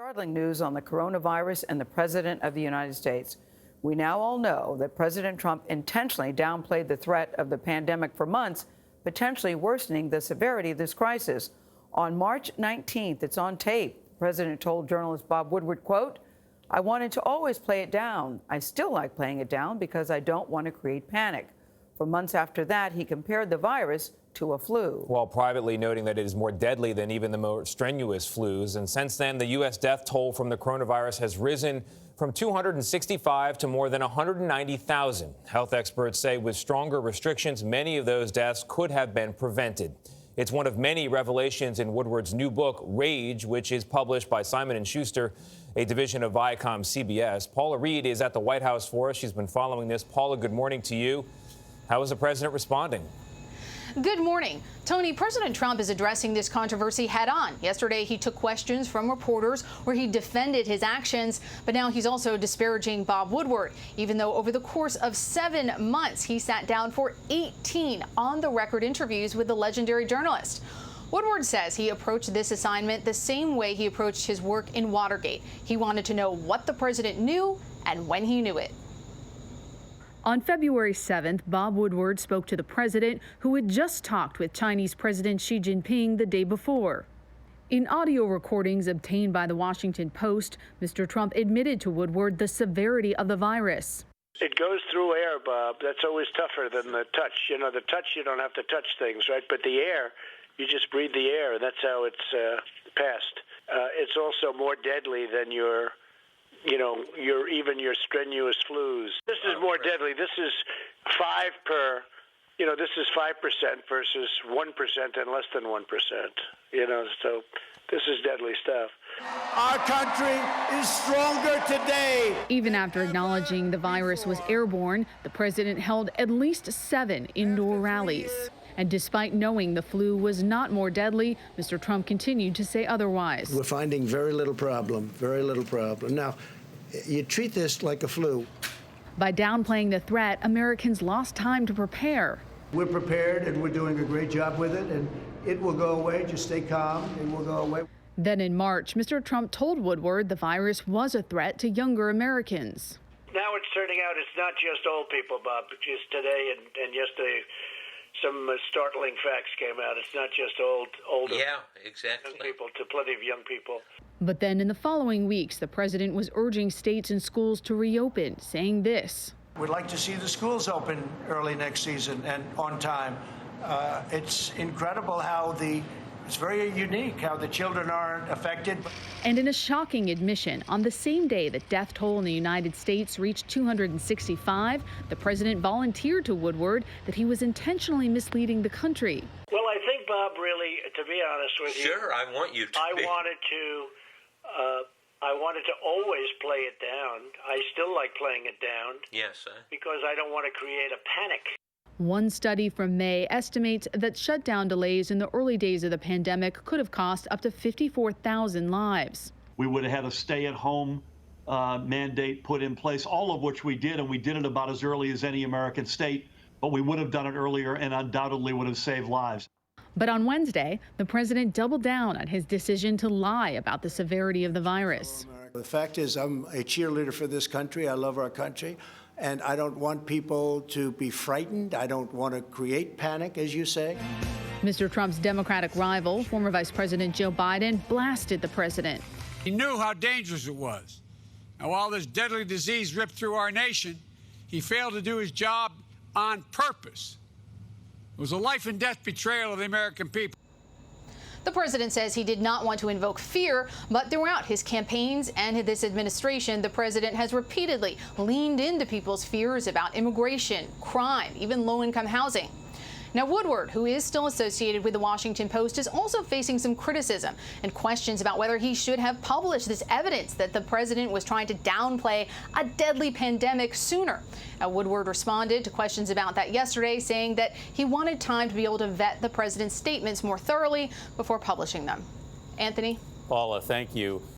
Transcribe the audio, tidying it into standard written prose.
Startling news on the coronavirus and the President of the United States. We now all know that President Trump intentionally downplayed the threat of the pandemic for months, potentially worsening the severity of this crisis. On March 19th, it's on tape. The president told journalist Bob Woodward, quote, "I wanted to always play it down. I still like playing it down because I don't want to create panic." For months after that, he compared the virus to a flu. While privately noting that it is more deadly than even the more strenuous flus. And since then, the U.S. death toll from the coronavirus has risen from 265 to more than 190,000. Health experts say with stronger restrictions, many of those deaths could have been prevented. It's one of many revelations in Woodward's new book, Rage, which is published by Simon and Schuster, a division of ViacomCBS. Paula Reid is at the White House for us. She's been following this. Paula, good morning to you. How is the president responding? Good morning. Tony, President Trump is addressing this controversy head on. Yesterday, he took questions from reporters where he defended his actions, but now he's also disparaging Bob Woodward, even though over the course of 7 months, he sat down for 18 on-the-record interviews with the legendary journalist. Woodward says he approached this assignment the same way he approached his work in Watergate. He wanted to know what the president knew and when he knew it. On February 7th, Bob Woodward spoke to the president, who had just talked with Chinese President Xi Jinping the day before. In audio recordings obtained by the Washington Post, Mr. Trump admitted to Woodward the severity of the virus. It goes through air, Bob. That's always tougher than the touch. You know, the touch, you don't have to touch things, right? But the air, you just breathe the air, and that's how it's passed. It's also more deadly than your strenuous flus. This is more deadly. This is 5 per, this is 5% versus 1% and less than 1%, so this is deadly stuff. Our country is stronger today. Even after acknowledging the virus was airborne, the president held at least 7 indoor rallies. And despite knowing the flu was not more deadly, Mr. Trump continued to say otherwise. We're finding very little problem. Now, you treat this like a flu. By downplaying the threat, Americans lost time to prepare. We're prepared and we're doing a great job with it, and it will go away. Just stay calm. It will go away. Then in March, Mr. Trump told Woodward the virus was a threat to younger Americans. Now it's turning out it's not just old people, Bob. Just today and yesterday, some startling facts came out. It's not just older young people, to plenty of young people. But then in the following weeks, the president was urging states and schools to reopen, saying this. We'd like to see the schools open early next season and on time. It's incredible it's very unique how the children aren't affected. And in a shocking admission, on the same day that death toll in the United States reached 265, the president volunteered to Woodward that he was intentionally misleading the country. Well, I think, Bob, really, to be honest with you, sure, I want you to. I wanted to always play it down. I still like playing it down. Yes, sir. Because I don't want to create a panic. One study from May estimates that shutdown delays in the early days of the pandemic could have cost up to 54,000 lives. We would have had a stay-at-home mandate put in place, all of which we did, and we did it about as early as any American state, but we would have done it earlier and undoubtedly would have saved lives. But on Wednesday, the president doubled down on his decision to lie about the severity of the virus. The fact is, I'm a cheerleader for this country. I love our country. And I don't want people to be frightened. I don't want to create panic, as you say. Mr. Trump's Democratic rival, former Vice President Joe Biden, blasted the president. He knew how dangerous it was. And while this deadly disease ripped through our nation, he failed to do his job on purpose. It was a life and death betrayal of the American people. The president says he did not want to invoke fear, but throughout his campaigns and this administration, the president has repeatedly leaned into people's fears about immigration, crime, even low-income housing. Now, Woodward, who is still associated with the Washington Post, is also facing some criticism and questions about whether he should have published this evidence that the president was trying to downplay a deadly pandemic sooner. Now, Woodward responded to questions about that yesterday, saying that he wanted time to be able to vet the president's statements more thoroughly before publishing them. Anthony? Paula, thank you.